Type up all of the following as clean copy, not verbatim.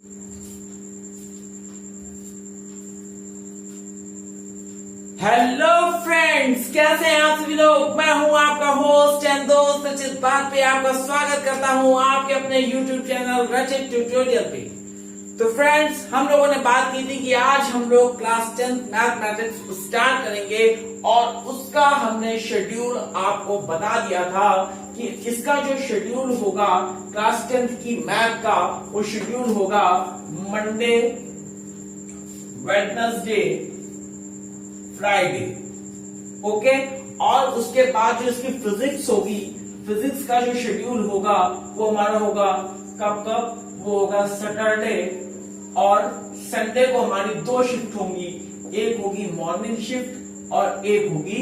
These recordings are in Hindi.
हेलो फ्रेंड्स, कैसे हैं आप सभी लोग। मैं हूं आपका होस्ट एंड दोस्त रचित। बात पे आपका स्वागत करता हूं आपके अपने यूट्यूब चैनल रचित ट्यूटोरियल पे। तो फ्रेंड्स, हम लोगों ने बात की थी कि आज हम लोग क्लास 10 मैथमेटिक्स स्टार्ट करेंगे और उसका हमने शेड्यूल आपको बता दिया था कि इसका जो शेड्यूल होगा क्लास 10 की मैथ का, वो शेड्यूल होगा मंडे, वेडनेसडे, फ्राइडे। ओके, और उसके बाद जो इसकी फिजिक्स होगी, फिजिक्स का जो शेड्यूल होगा वो हमारा होगा कब वो होगा सैटरडे और संडे को हमारी दो शिफ्ट होंगी, एक होगी मॉर्निंग शिफ्ट और एक होगी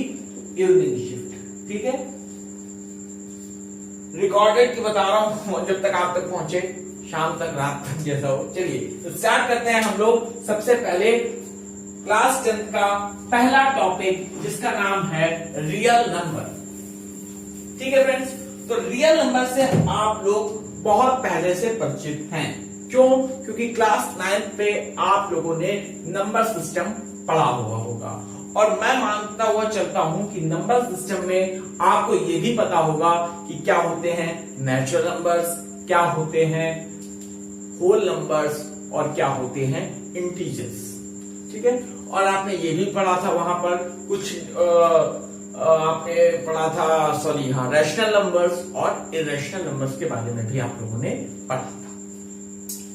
इवनिंग शिफ्ट। ठीक है, रिकॉर्डेड की बता रहा हूं, जब तक आप तक पहुंचे शाम तक, रात तक जैसा हो। चलिए तो स्टार्ट करते हैं हम लोग। सबसे पहले क्लास 10 का पहला टॉपिक जिसका नाम है रियल नंबर। ठीक है फ्रेंड्स, तो रियल नंबर से आप लोग बहुत पहले से परिचित हैं। क्यों? क्योंकि क्लास 9 पे आप लोगों ने नंबर सिस्टम पढ़ा हुआ होगा और मैं मानता हुआ चलता हूं कि नंबर सिस्टम में आपको ये भी पता होगा कि क्या होते हैं नेचुरल नंबर्स, क्या होते हैं होल नंबर्स और क्या होते हैं इंटीजर्स। ठीक है, और आपने ये भी पढ़ा था वहां पर कुछ आपने पढ़ा था, सॉरी हाँ, रैशनल नंबर्स और इरेशनल नंबर्स के बारे में भी आप लोगों ने पढ़ा था।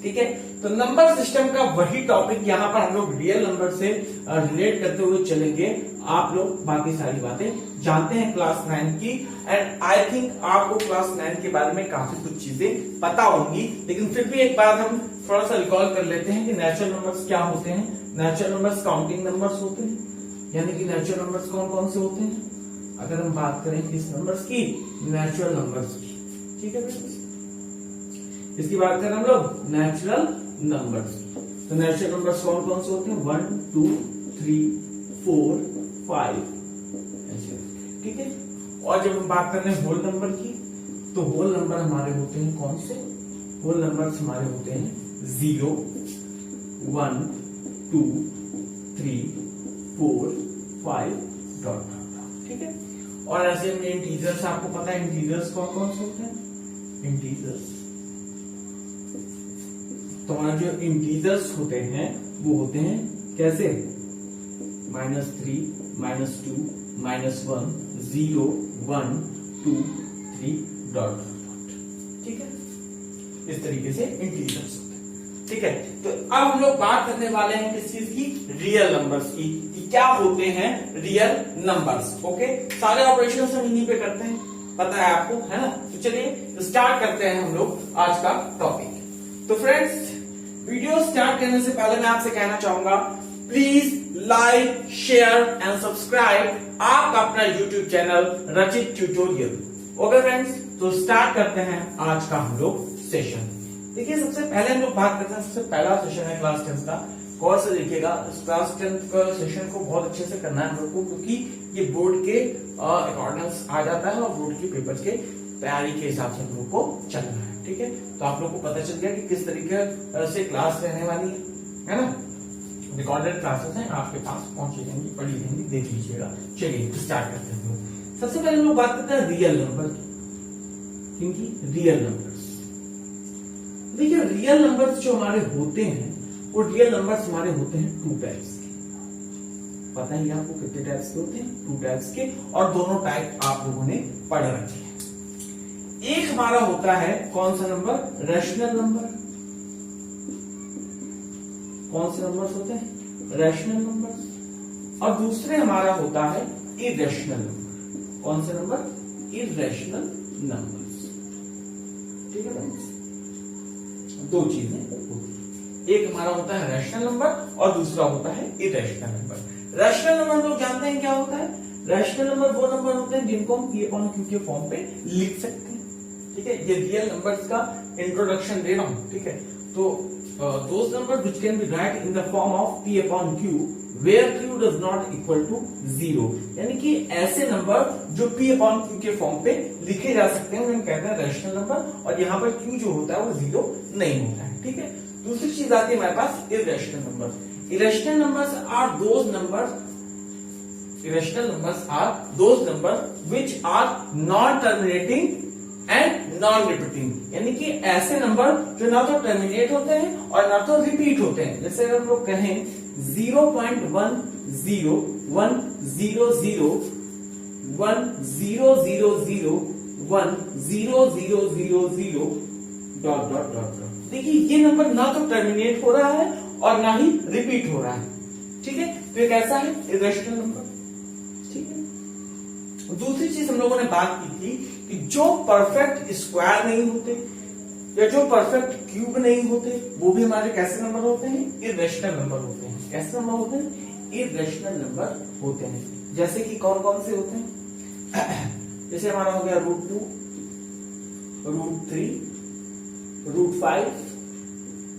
ठीक है, तो नंबर सिस्टम का वही टॉपिक यहाँ पर हम लोग रियल नंबर से रिलेट करते हुए चलेंगे। आप लोग बाकी सारी बातें जानते हैं क्लास 9 की, एंड आई थिंक आपको क्लास 9 के बारे में काफी कुछ चीजें पता होंगी, लेकिन फिर भी एक बार हम थोड़ा सा रिकॉल कर लेते हैं कि नेचुरल नंबर्स क्या होते हैं। नेचुरल नंबर्स काउंटिंग नंबर्स होते हैं, यानी कि नेचुरल नंबर्स कौन कौन से होते हैं अगर हम बात करें किस नंबर्स की, नेचुरल नंबर्स की। ठीक है फ्रेंड्स, इसकी बात करें हम लोग नेचुरल नंबर्स। तो नेचुरल नंबर्स कौन कौन से होते हैं, 1 2 3 4 5 ऐसे। ठीक है, और जब हम बात कर रहे हैं होल नंबर की, तो होल नंबर हमारे होते हैं कौन से, होल नंबर्स हमारे होते हैं 0 1 2 3 4 5 डॉट। ठीक है, और ऐसे में इंटीजर्स, आपको पता है इंटीजर्स कौन कौन से होते हैं। इंटीजर्स तो हमारे जो इंटीजर्स होते हैं वो होते हैं कैसे, -3 -2 -1 0 1 2 3 डॉट। ठीक है, इस तरीके से इंटीजर्स होते हैं। ठीक है, तो अब हम लोग बात करने वाले हैं किस चीज की, रियल नंबर्स की, कि क्या होते हैं रियल नंबर्स। ओके, सारे ऑपरेशन हम इन्हीं पे करते हैं, पता है आपको, है ना। तो चलिए स्टार्ट करते हैं हम लोग आज का टॉपिक। तो फ्रेंड्स, वीडियो स्टार्ट करने से पहले मैं आपसे कहना चाहूंगा, please like share and subscribe आपका अपना यूट्यूब चैनल रचित ट्यूटोरियल। ओके फ्रेंड्स, तो स्टार्ट करते हैं आज का हम लोग सेशन। देखिए, सबसे पहले हम लोग बात करते हैं, सबसे पहला सेशन है क्लास 10 का। गौर से देखिएगा, इस क्लास 10 का सेशन को बहुत अच्छे से करना है हम लोग को, क्योंकि ये बोर्ड के अकॉर्डिंग्स आ जाता है और बोर्ड के पेपर के तैयारी के हिसाब से हम लोग को चलना है। ठीक है, तो आप लोग को पता चल गया कि किस तरीके से क्लास रहने वाली है ना। रिकॉर्डेड क्लासेस हैं, आपके पास पहुंची रहेंगी, पढ़ी रहेंगी, देख लीजिएगा। चलिए स्टार्ट करते हैं। सबसे पहले हम लोग बात करते हैं रियल नंबर की, क्योंकि रियल नंबर्स, देखिए रियल नंबर्स जो हमारे होते हैं, वो रियल नंबर्स हमारे होते हैं 2 टाइप्स के। पता ही आपको कितने टाइप्स के होते हैं, 2 टाइप्स के, और दोनों टाइप आप लोगों ने पढ़ रखे हैं। एक हमारा होता है कौन सा नंबर, रैशनल नंबर। कौन से नंबर्स होते हैं, रैशनल नंबर्स। और दूसरे हमारा होता है इरेशनल नंबर। कौन से नंबर, इरेशनल नंबर्स। ठीक है फ्रेंड्स, दो चीजें होती हैं, एक हमारा होता है रैशनल नंबर और दूसरा होता है इरेशनल नंबर। रैशनल नंबर लोग जानते हैं क्या होता है, रैशनल नंबर वो नंबर होते हैं जिनको हम P/Q के फॉर्म पे लिख सकते हैं। ठीक है, ये रियल नंबर्स का इंट्रोडक्शन दे रहा हूं। ठीक है, तो those numbers which can be write in the form of P/Q where Q does not equal to 0, यानी कि ऐसे नंबर जो P/Q के फॉर्म पे लिखे जा सकते हैं उन्हें कहते हैं रैशनल नंबर, और यहाँ पर Q जो होता है वो 0 नहीं होता है। ठीक है, दूसरी चीज आती है हमारे पास irrational number. Irrational numbers are those numbers irrational numbers are those numbers which are non terminating and non repeating, यानी कि ऐसे नंबर जो ना तो टर्मिनेट होते हैं और ना तो रिपीट होते हैं। जैसे अगर हम लोग कहें 0.101100001000 डॉट डॉट डॉट। देखिए ये नंबर ना तो टर्मिनेट हो रहा है और ना ही रिपीट हो रहा है, ठीक है। तो ये कैसा है? इरेशनल नंबर, ठीक है। दूसरी चीज हम लोगों ने बात की थी कि जो परफेक्ट स्क्वायर नहीं होते या जो परफेक्ट क्यूब नहीं होते वो भी हमारे कैसे नंबर होते हैं? इरेशनल नंबर होते हैं। कैसे नंबर होते हैं? इरेशनल नंबर होते हैं। जैसे कि कौन कौन से होते हैं? जैसे हमारा हो गया √2, √3, √5,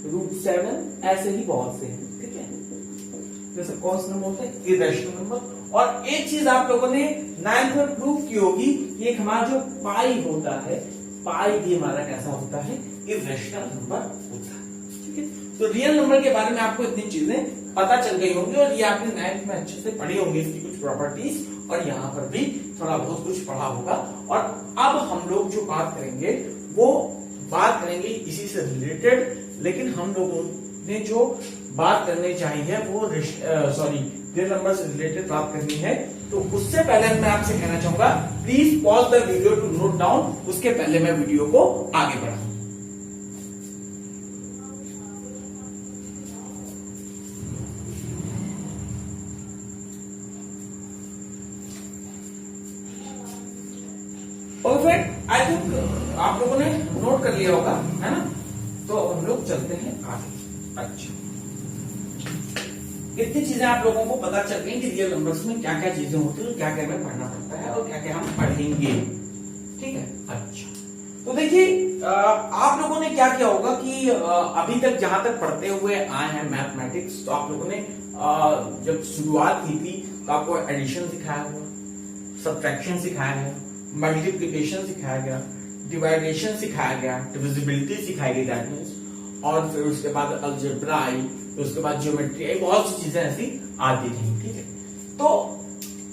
√7, ऐसे ही बहुत से हैं, ठीक है। ये सब कौन से नंबर होते हैं? Irrational number. और एक चीज आप लोगों ने 9th में प्रूव की होगी, ये हमारा जो पाई होता है, पाई भी हमारा कैसा होता है? इरेशनल नंबर होता है, ठीक है। तो रियल नंबर के बारे में आपको इतनी चीजें पता चल गई होंगी और ये आपने 9th में अच्छे से पढ़ी होंगी, इसकी कुछ प्रॉपर्टीज, और यहाँ पर भी थोड़ा बहुत कुछ पढ़ा होगा। और अब हम लोग जो बात करेंगे वो बात करेंगे इसी से रिलेटेड, लेकिन हम लोगों ने जो बात करनी चाहिए वो रियल नंबर से रिलेटेड बात करनी है। तो उससे पहले मैं आपसे कहना चाहूंगा, please pause the video to note down. उसके पहले मैं वीडियो को आगे बढ़ाऊं। परफेक्ट, आई थिंक आप लोगों ने नोट कर लिया होगा, है ना। तो हम लोग चलते हैं आगे। अच्छा, इतनी चीजें आप लोगों को पता चल गई कि रियल नंबर्स में क्या क्या चीजें होती है, क्या क्या हमें पढ़ना पड़ता है और क्या क्या हम पढ़ेंगे, ठीक है। अच्छा, तो देखिए आप लोगों ने क्या किया होगा कि अभी तक जहां तक पढ़ते हुए आए हैं मैथमेटिक्स, तो आप लोगों ने जब शुरुआत की थी तो आपको एडिशन सिखाया हुआ, सब्ट्रैक्शन सिखाया है, मल्टीप्लिकेशन सिखाया गया, डिवाइडेशन सिखाया गया, डिविजिबिलिटी सिखाई गई, दैट मींस, और फिर उसके बाद अलजेब्रा आई, उसके बाद ज्योमेट्री आई, बहुत सी चीजें ऐसी आती रही, ठीक है। तो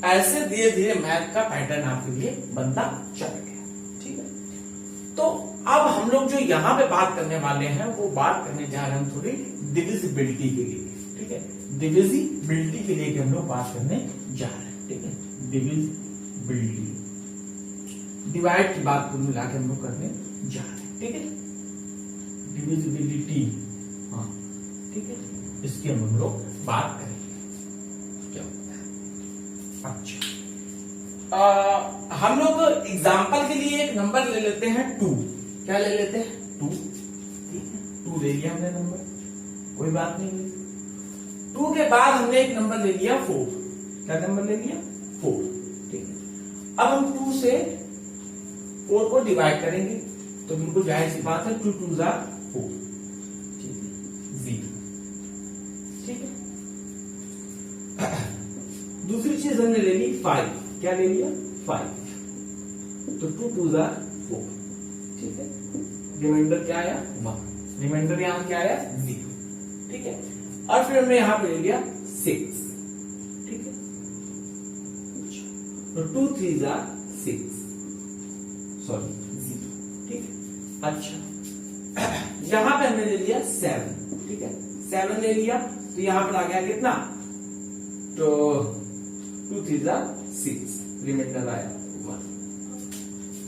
ऐसे धीरे धीरे मैथ का पैटर्न आपके लिए बनता चला गया, ठीक है। तो अब हम लोग जो यहाँ पे बात करने वाले हैं वो बात करने जा रहे हैं थोड़ी डिविजिबिलिटी के लिए, ठीक है। डिविजिबिलिटी के लिए हम लोग बात करने जा रहे हैं, ठीक है। डिविजिबिलिटी, डिवाइड की बात को मिला के हम लोग करने जा रहे हैं, ठीक है। डिविजिबिलिटी, हाँ, ठीक है, इसकी हम लोग बात करेंगे क्या होता है। अच्छा, हम लोग एग्जांपल के लिए एक नंबर ले लेते हैं 2। क्या ले लेते हैं? 2, ठीक है। 2 ले लिया हमने नंबर, कोई बात नहीं। 2 के बाद हमने एक नंबर ले लिया 4। क्या नंबर ले लिया? 4, ठीक है। अब हम 2 से 4 को डिवाइड करेंगे, तो बिल्कुल जाहिर सी बात है 2 2 4, ठीक है, 0, ठीक है। दूसरी चीज हमने ले ली 5। क्या ले लिया? 5, तो 2 2 4, ठीक है। रिमाइंडर क्या आया? 1। रिमाइंडर यहां क्या आया? 0, ठीक है। और फिर हमने यहां पे ले लिया 6, ठीक है। तो 2 3 6, सॉरी 0, ठीक है। अच्छा, यहां पे हमने ले लिया 7, ठीक है। 7 ले लिया, तो यहां पर आ गया कितना? तो 2 3 6, रिमाइंडर आया 1।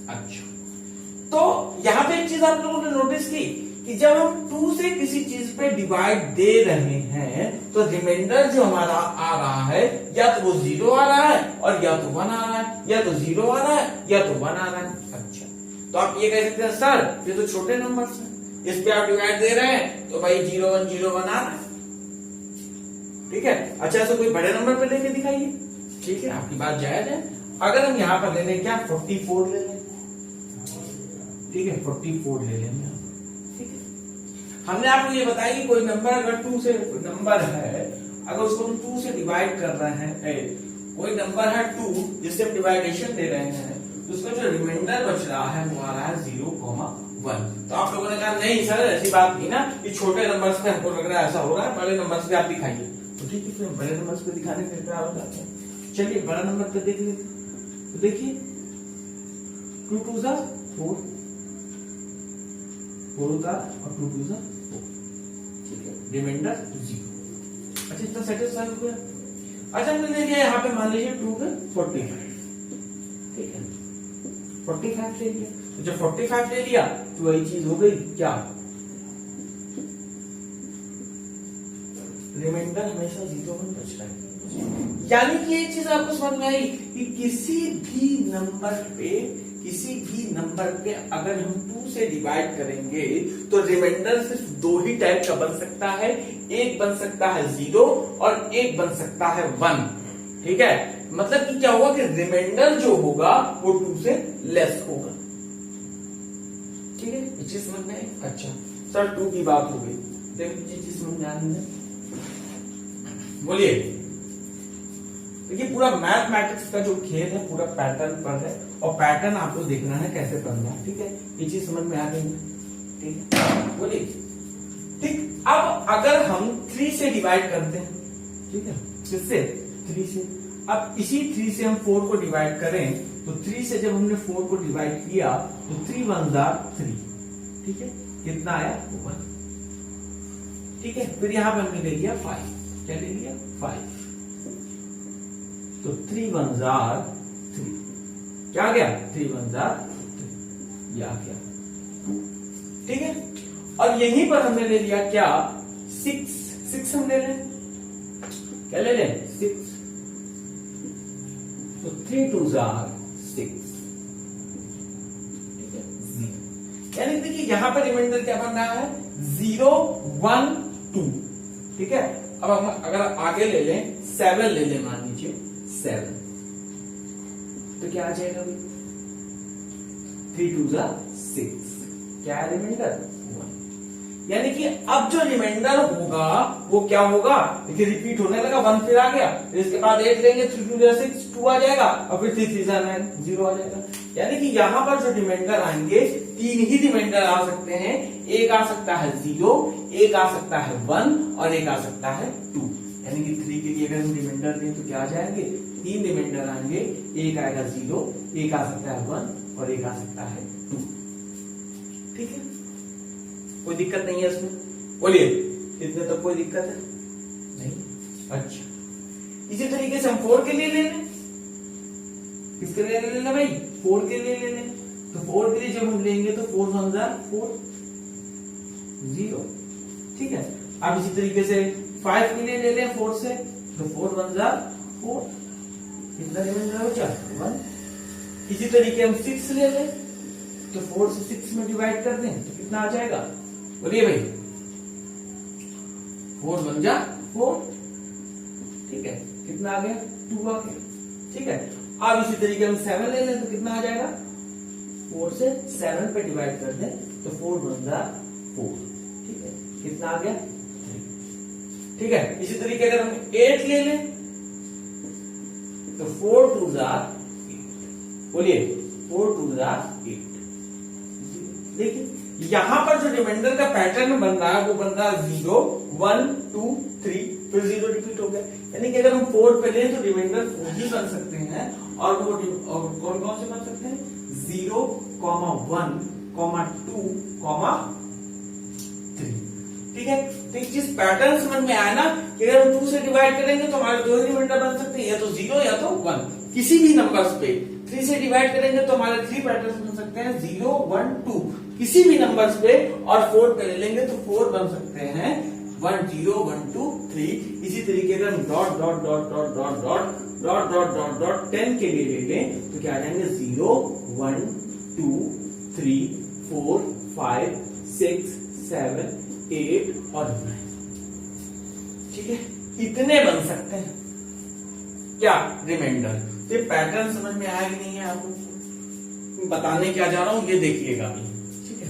अच्छा, तो यहां पे एक चीज आप लोगों ने नोटिस की कि जब हम 2 से किसी चीज पे डिवाइड दे रहे हैं तो रिमाइंडर जो हमारा आ रहा है या तो वो 0 आ रहा है और या तो 1 आ रहा है, या तो 0 आ रहा है या तो 1 आ रहा है। अच्छा, तो आप ये कह सकते हैं सर ये तो छोटे नंबर हैं, इस पे आप डिवाइड दे रहे हैं तो भाई 0 1 0 1 आ रहा है, ठीक है। अच्छा, ऐसे कोई बड़े नंबर पे लेके दिखाइए, ठीक है, आपकी बात जायज है। अगर हम यहां पर ले लें क्या? 44 ले लें, ठीक है, 44 ले लेंगे, ठीक है। हमने आपको ये बताया कि कोई नंबर अगर 2 से नंबर है, अगर उसको हम 2 से डिवाइड कर रहे हैं, कोई नंबर है 2 जिससे हम डिवाइडेशन दे रहे हैं, तो उसका जो रिमाइंडर बच रहा है वो आ रहा है 0, 1। तो आप लोगों ने कहा नहीं सर ऐसी बात नहीं ना, ये छोटे नंबर्स पे हमको लग रहा है ऐसा हो रहा है, बड़े नंबर्स पे आप दिखाइए। तो ठीक है, फिर बड़े नंबर्स पे दिखाने के क्या बताते हैं। चलिए बड़ा नंबर पे देख लेते हैं। तो देखिए 2 2 जा 4, 4 उतार और 2 2 जा 4, ठीक है, रिमाइंडर 0। अच्छा इतना सेटिस्फाई हो गया। अच्छा हमने लिया यहाँ पे मान लीजिए 2 का 45, ठीक है, 45 ले लिया। तो जब 45 ले लिया तो वही चीज हो गई क्या, रिमाइंडर हमेशा 0 में बच रहा है। यानी कि ये चीज आपको समझ में आई कि किसी भी नंबर पे अगर हम 2 से डिवाइड करेंगे तो रिमाइंडर सिर्फ 2 ही टाइप का बन सकता है, एक बन सकता है 0 और एक बन सकता है 1, ठीक है। मतलब कि क्या होगा कि रिमाइंडर जो होगा वो 2 से लेस होगा, ठीक है। ये चीज समझ में आई। अच्छा सर 2 की बात हो गई, देखिए ये चीज समझ में आ रही है, बोलिए। देखिए पूरा मैथमेटिक्स का जो खेल है पूरा पैटर्न पर है, और पैटर्न आपको देखना है कैसे बनना है, ठीक है। ये चीज समझ में आ गई, ठीक है, बोलिए। ठीक, अब अगर हम 3 से डिवाइड करते हैं, ठीक है, किससे, 3 से। अब इसी 3 से हम 4 को डिवाइड करें तो 3 से जब हमने 4 को डिवाइड किया तो 3 1 जा 3, ठीक है, कितना आया 1, ठीक है। फिर यहां पर हमने ले लिया 5, क्या ले लिया 5, तो 3 1 जा 3, क्या आ गया 3 1 जा 3, ये आ गया, ठीक है। और यहीं पर हमने ले लिया क्या 6 हम ले लें, क्या ले लें 6, तो 3 2 जा 6, ठीक है, 0। यानी देखिए यहां पर रिमाइंडर क्या बन रहा है 0 1 2, ठीक है। अब हम अगर आगे ले लें 7 ले लें, मान लीजिए 7, तो क्या आ जाएगा भाई 3 2 जा 6, क्या है रिमाइंडर 1। यानी कि अब जो रिमाइंडर होगा वो क्या होगा, देखिए रिपीट होने लगा, 1 फिर आ गया, फिर इसके बाद 8 लेंगे 3 2 जा 6, 2 आ जाएगा, और फिर 3 3 जा 9, 0 आ जाएगा। यानी कि यहां पर जो रिमाइंडर आएंगे 3 ही रिमाइंडर आ सकते हैं, एक आ सकता है 0, एक आ सकता है 1 और एक आ सकता है 2। यानी कि 3 के लिए अगर हम रिमाइंडर दें तो क्या आ जाएंगे, 3 रिमाइंडर आएंगे, एक आएगा 0, एक आ सकता है 1 और एक आ सकता है 2, ठीक है। कोई दिक्कत नहीं है इसमें, बोलिए, इतने तक कोई दिक्कत है नहीं। अच्छा इसी तरीके से हम 4 के लिए ले लें, किसके लिए ले लेना भाई 4 के लिए ले लें। तो 4 के लिए जब हम लेंगे तो 4 1 जा 4, 0, ठीक है। अब इसी तरीके से 5 के लिए ले लें 4 से, तो 4 1 जा 4, कितना रिमाइंडर हो जाए 1। इसी तरीके हम 6 ले लें, तो 4 से 6 में डिवाइड कर दें तो कितना आ जाएगा, बोलिए भाई 4 1 जा 4, ठीक है, कितना आ गया 2 आ गया, ठीक है। अब इसी तरीके हम 7 ले लें तो कितना आ जाएगा, 4 से 7 पे डिवाइड कर दें तो 4 1 जा 4, ठीक है, कितना आ गया 3, ठीक है। इसी तरीके अगर हम 8 ले लें तो 4 2 जा 8, बोलिए 4 2 जा 8। देखिए यहां पर जो रिमाइंडर का पैटर्न बन रहा है वो बन रहा है 0 1 2 3, फिर 0 रिपीट हो गया। यानी कि अगर हम 4 पे लें तो रिमाइंडर 4 ही बन सकते हैं, और वो कौन कौन से बन सकते हैं 0 1 2 3, ठीक है। तो एक चीज पैटर्न समझ में आया ना कि अगर हम 2 से डिवाइड करेंगे तो हमारे 2 रिमाइंडर बन सकते हैं, या तो 0 या तो 1, किसी भी नंबर्स पे। 3 से डिवाइड करेंगे तो हमारे 3 पैटर्न बन सकते हैं 0 1 2 किसी भी नंबर्स पे, और 4 पे ले लेंगे तो 4 बन सकते हैं 1 0 1 2 3। इसी तरीके अगर हम dot dot dot dot dot dot dot dot dot dot 10 के लिए ले लें तो क्या आ जाएंगे 0 1 2 3 4 5 6 7 8 और 9, ठीक है। इतने बन सकते हैं क्या रिमाइंडर। ये पैटर्न समझ में आया कि नहीं है आपको, बताने क्या जा रहा हूं ये देखिएगा अभी, ठीक है।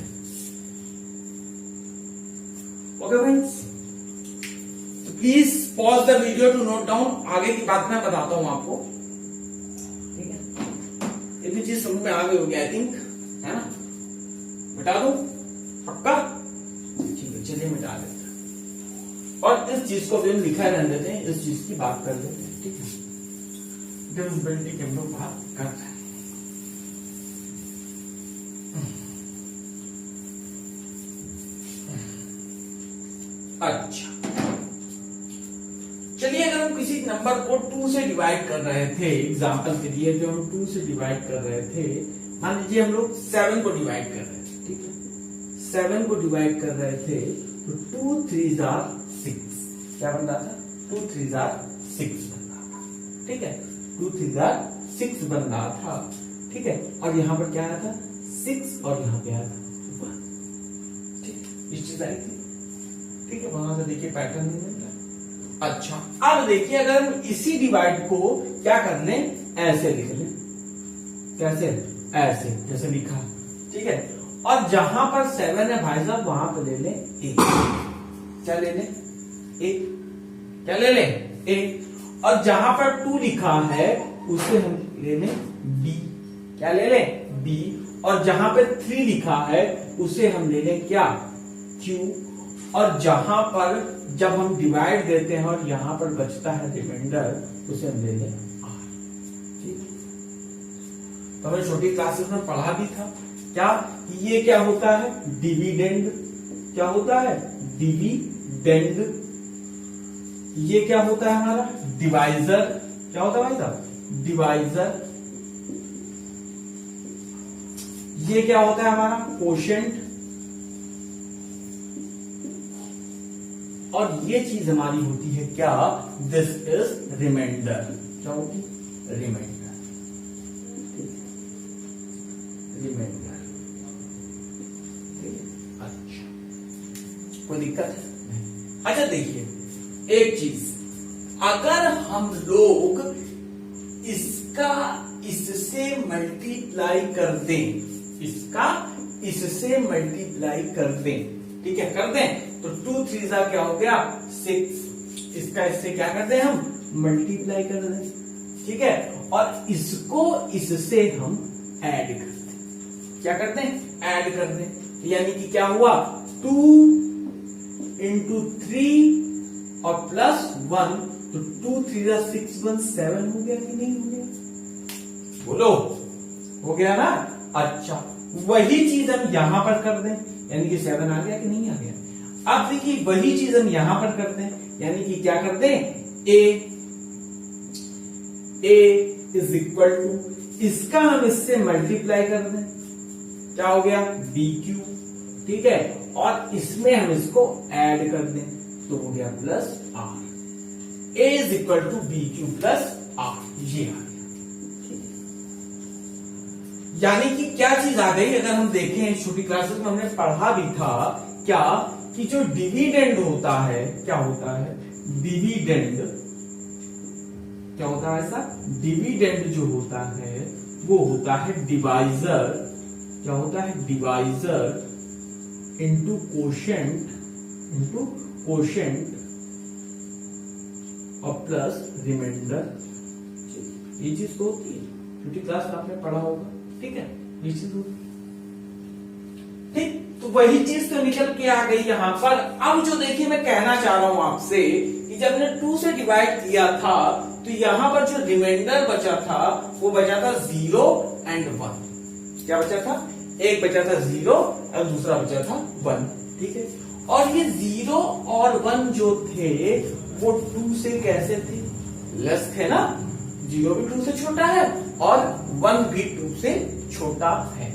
Okay friends, please pause the video to note down, आगे की बात मैं बताता हूं आपको, ठीक है। इतनी चीज समझ में आ गई होगी आई थिंक, है ना। मिटा दो, पक्का? ठीक है, चलिए मिटा देते हैं। और इस चीज को भी हम लिखा रहने देते हैं, इस चीज की बात कर लेते हैं। ठीक है, डिविजिबिलिटी की हम लोग बात कर रहे हैं। अच्छा, चलिए अगर हम किसी नंबर को 2 से डिवाइड कर रहे थे, एग्जांपल के लिए जो हम 2 से डिवाइड कर रहे थे, मान लीजिए हम लोग 7 को डिवाइड कर रहे थे। ठीक है, 7 को डिवाइड कर रहे थे तो 2 3s are 6, क्या बन रहा था? 2 3s are 6 बन रहा था। ठीक है, 2 3s are 6 बन रहा था। ठीक है, और यहां पर क्या आया था? 6, और यहां पे आया था 1। ठीक, इस चीज आई थी। ठीक है, वहां से देखिए पैटर्न नहीं मिलता। अच्छा, अब देखिए अगर हम इसी डिवाइड को क्या कर लें, ऐसे लिख लें। कैसे? ऐसे, जैसे लिखा। ठीक है, और जहां पर 7 है भाई साहब, वहां पर ले लें ए। क्या ले लें? ए। क्या ले लें? ए। और जहां पर 2 लिखा है उसे हम ले लें बी। क्या ले लें? बी। और जहां पे 3 लिखा है उसे हम ले लें क्या? क्यू। और जहां पर जब हम डिवाइड देते हैं और यहां पर बचता है रिमाइंडर, उसे हम ले लें आर। ठीक, तो हमें छोटी क्लासेस में पढ़ा भी था क्या, ये क्या होता है? डिविडेंड। क्या होता है? डिविडेंड। ये क्या होता है हमारा? डिवाइजर। क्या होता है भाई साहब? डिवाइजर। ये क्या होता है हमारा? कोशेंट। और ये चीज हमारी होती है क्या? This is reminder. क्या होती? रिमाइंडर। रिमाइंडर। अच्छा, कोई दिक्कत है? अच्छा देखिए एक चीज, अगर हम लोग इसका इससे मल्टीप्लाई कर दें, इसका इससे मल्टीप्लाई कर दें, ठीक है, कर दें, तो 2 3s क्या हो गया? 6। इसका इससे क्या करते हैं हम? मल्टीप्लाई कर दें। ठीक है, और इसको इससे हम ऐड कर दें। क्या करते हैं? ऐड कर दें। यानी कि क्या हुआ? 2 into 3 और प्लस 1, तो 2 3s 6 1 7 हो गया कि नहीं हो गया? बोलो, हो गया ना? अच्छा, वही चीज हम यहां पर कर दें, यानी कि 7 आ गया कि नहीं आ गया? अब देखिए वही चीज हम यहां पर करते हैं, यानी कि क्या करते हैं? ए इज इक्वल टू, इसका हम इससे मल्टीप्लाई कर दें, क्या हो गया? B Q. ठीक है, और इसमें हम इसको ऐड कर दें तो हो गया plus R. A is equal to B Q plus R, ये आ गया। यानी कि क्या चीज आ गई? अगर हम देखें छोटी क्लासेस में हमने पढ़ा भी था क्या, कि जो डिविडेंड होता है, क्या होता है? डिविडेंड। क्या होता है ऐसा? डिविडेंड जो होता है वो होता है डिवाइजर। क्या होता है? Divisor into quotient, into quotient और प्लस रिमाइंडर। ये चीज तो होती है, छोटी क्लास में आपने पढ़ा होगा। ठीक है, ये चीज होती है। ठीक, तो वही चीज तो निकल के आ गई यहां पर। अब जो देखिए मैं कहना चाह रहा हूं आपसे कि जब हमने 2 से डिवाइड किया था तो यहां पर जो रिमाइंडर बचा था वो बचा था 0 and 1। क्या बचा था? एक बचा था 0 और दूसरा बचा था 1। ठीक है, और ये 0 और 1 जो थे वो 2 से कैसे थे? लेस थे ना। 0 भी 2 से छोटा है और 1 भी 2 से छोटा है।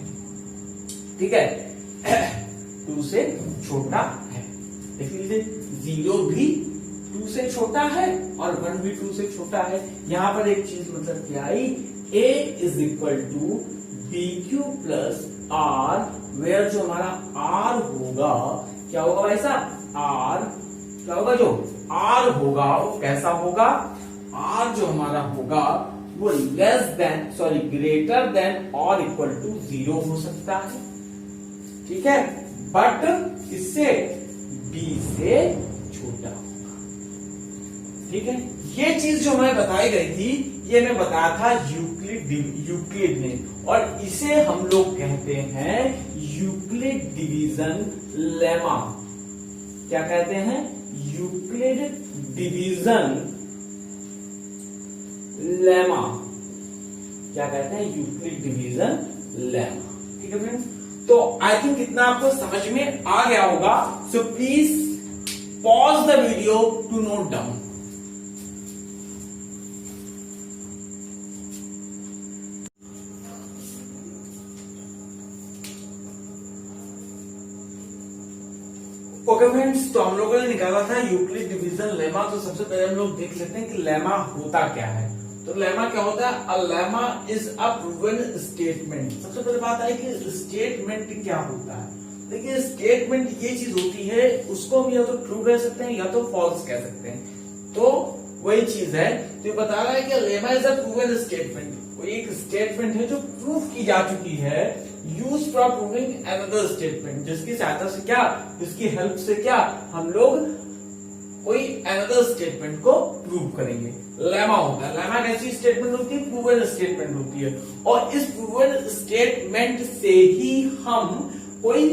ठीक है, 2 से छोटा है। देख लीजिए, 0 भी 2 से छोटा है और 1 भी 2 से छोटा है। यहां पर एक चीज मतलब क्या आई? A is equal to B Q plus R, where जो हमारा R होगा, क्या होगा वैसा? R क्या होगा? जो R होगा वो कैसा होगा? R जो हमारा होगा वो less than, sorry greater than और इक्वल टू 0 हो सकता है। ठीक है, बट इससे B से छोटा होगा। ठीक है, ये चीज जो हमें बताई गई थी ये मैं बताया था यूक्लिड ने, और इसे हम लोग कहते हैं यूक्लिड डिवीजन लेमा। क्या कहते हैं? Euclid division lemma. क्या कहते हैं? Euclid division lemma. ठीक है फ्रेंड्स, तो आई थिंक इतना आपको समझ में आ गया होगा। So please pause the video to note down. Okay friends, तो हम लोगों ने निकाला था यूक्लिड डिवीजन लेमा। तो सबसे पहले हम लोग देख लेते हैं कि लेमा होता क्या है। तो लेमा क्या होता है? A lemma is a proven statement. सबसे पहले बात है कि स्टेटमेंट क्या होता है। देखिए, स्टेटमेंट ये चीज होती है, उसको हम या तो ट्रू कह सकते हैं या तो फॉल्स कह सकते हैं। तो वही चीज है, तो ये बता रहा है कि lemma is a proven statement. कोई एक स्टेटमेंट है जो प्रूफ की जा चुकी है, use for proving another statement, जिसकी सहायता से क्या, जिसकी हेल्प से क्या हम लोग कोई अनदर स्टेटमेंट को प्रूव करेंगे। लेमा होता है। लेमा कैसी स्टेटमेंट होती है? प्रूवन स्टेटमेंट होती है, और इस प्रूवन स्टेटमेंट से ही हम कोई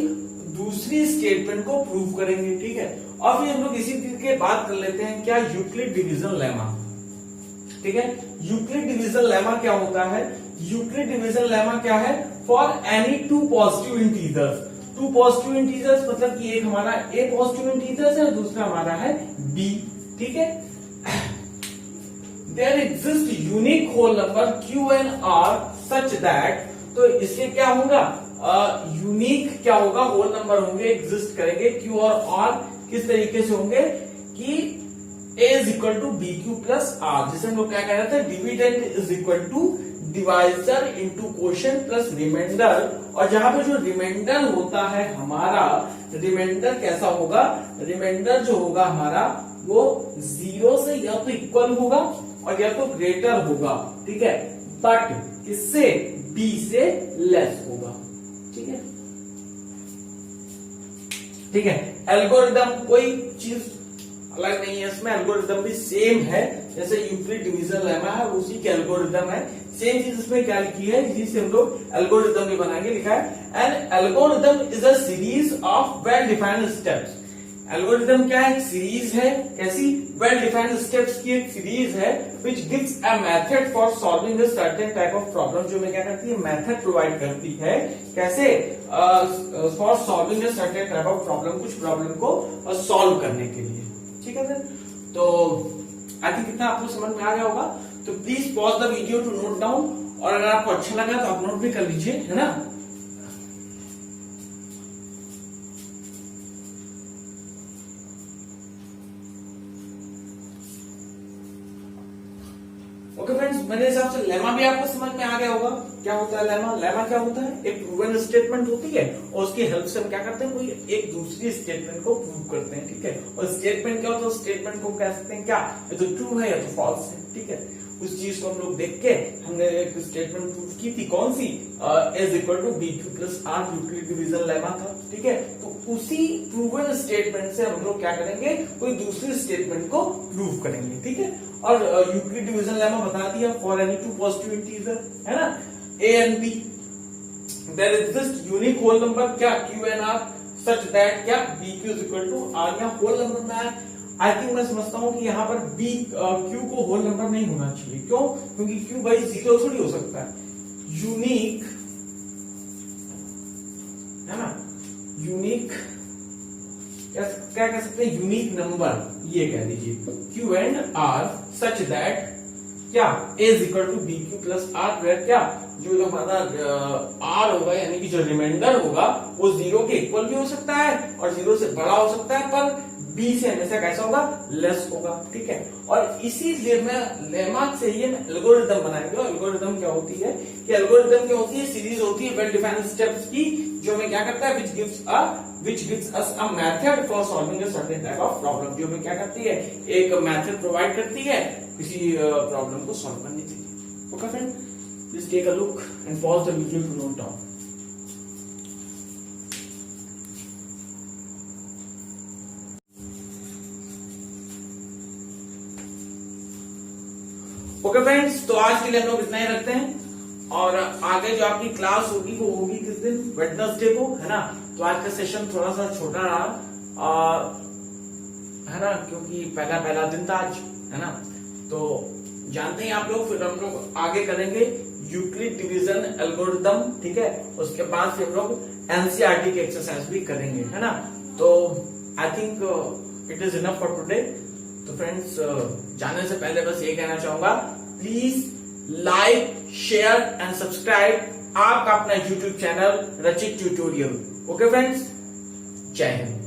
दूसरी स्टेटमेंट को प्रूव करेंगे। ठीक है, और फिर हम लोग इसी चीज के बात कर लेते हैं, क्या यूक्लिड डिवीजन लेमा। ठीक है, यूक्लिड डिवीजन लेमा क्या होता है? यूक्लिड डिवीजन लेमा क्या है? For any two positive integers. Two positive integers मतलब कि एक हमारा ए पॉजिटिव इंटीजर्स है और दूसरा हमारा है बी। ठीक है, there exist unique whole number Q and R such that, तो इससे क्या होगा? यूनिक क्या होगा? होल नंबर होंगे, एग्जिस्ट करेंगे। क्यू और आर किस तरीके से होंगे कि a is equal to B Q plus R, जिसे हम लोग क्या कह रहे थे? Dividend is equal to divisor into quotient plus reminder. और जहां पे जो रिमाइंडर होता है हमारा, रिमाइंडर कैसा होगा? रिमाइंडर जो होगा हमारा वो 0 से या तो इक्वल होगा और या तो ग्रेटर होगा। ठीक है, बट किससे? b से लेस होगा। ठीक है, ठीक है, एल्गोरिदम कोई चीज अलग नहीं है इसमें, एल्गोरिदम भी सेम है। जैसे यूक्लिड डिवीजन लेमा है उसी के एल्गोरिदम है, सेम चीज इसमें क्या लिखी है, जिससे हम लोग एल्गोरिदम भी बनाएंगे। लिखा है N algorithm is a series of well defined steps. Algorithm क्या है? एक सीरीज है। कैसी? वेल डिफाइंड स्टेप्स की एक सीरीज है, which gives a method for solving a certain type of problem. जो मैं क्या करती है? मेथड प्रोवाइड करती है। कैसे? For solving a certain type of problem, कुछ प्रॉब्लम को सॉल्व करने के लिए। ठीक है सर, तो आई थिंक इतना आपको समझ में आ गया होगा। तो please pause the video to note down, और अगर आपको अच्छा लगा तो आप नोट भी कर लीजिए, है ना। ओके फ्रेंड्स, मेरे हिसाब से लेमा भी आपको समझ में आ गया होगा। क्या होता है लेमा? लेमा क्या होता है? एक प्रूवन स्टेटमेंट होती है, और उसकी हेल्प से हम क्या करते हैं? कोई एक दूसरी स्टेटमेंट को प्रूव करते हैं। ठीक है, और स्टेटमेंट क्या होता है? स्टेटमेंट को कह सकते हैं क्या? या तो ट्रू है या तो फॉल्स है। ठीक है, उस चीज को हम लोग देख के हमने एक स्टेटमेंट प्रूव की थी। कौन सी? Is equal to B Q plus r, Euclid division lemma था। ठीक है, तो उसी प्रूवन स्टेटमेंट से हम लोग क्या करेंगे? कोई दूसरी स्टेटमेंट को प्रूव करेंगे। ठीक है, और यूक्लिड डिवीजन लेमा बता दिया, for any two positive integer, है ना, a and b, there exists unique whole number क्या? q and r such that क्या? b q is equal to r। यहाँ होल नंबर में है। आई थिंक मैं समझता हूँ कि यहाँ पर b q को होल नंबर नहीं होना चाहिए। क्यों? क्योंकि q भाई 0 थोड़ी हो सकता है। यूनिक, है ना, यूनिक क्या कह सकते हैं? यूनिक नंबर, ये कह दीजिए q and r such that क्या? a is equal to B Q plus R, where क्या? जो हमारा r होगा, यानी कि जो रिमाइंडर होगा वो 0 के इक्वल भी हो सकता है और 0 से बड़ा हो सकता है, पर b से हमेशा कैसा होगा? लेस होगा। ठीक है, और इसीलिए मैं लेमा से ये एल्गोरिदम बनाएंगे। एल्गोरिदम क्या होती है? कि एल्गोरिदम क्या होती है? सीरीज होती है वेल डिफाइंड स्टेप्स की, जो हमें क्या करता है? which gives us a method for solving a certain type of problem। जो हमें क्या करती है? एक मेथड प्रोवाइड करती है किसी प्रॉब्लम को सॉल्व करने के लिए। Okay friend, please take a look and pause the video to note down. Okay friends, तो आज के लिए हम लोग इतना ही रखते हैं और आगे जो आपकी क्लास होगी वो होगी किस दिन, वेडनेसडे को, है ना। तो आज का सेशन थोड़ा सा छोटा रहा है ना, क्योंकि पहला दिन था आज, है ना। तो जानते हैं आप लोग, फिर हम लोग आगे करेंगे यूक्लिड डिवीजन एल्गोरिथम, ठीक है। उसके बाद फिर हम लोग एनसीईआरटी की एक्सरसाइज भी करेंगे, है ना। तो I think it is enough for today. तो फ्रेंड्स, जाने से पहले बस ये कहना चाहूंगा, please like, share and subscribe आपका अपना यूट्यूब चैनल रचित ट्यूटोरियल। ओके फ्रेंड्स, जय हिंद।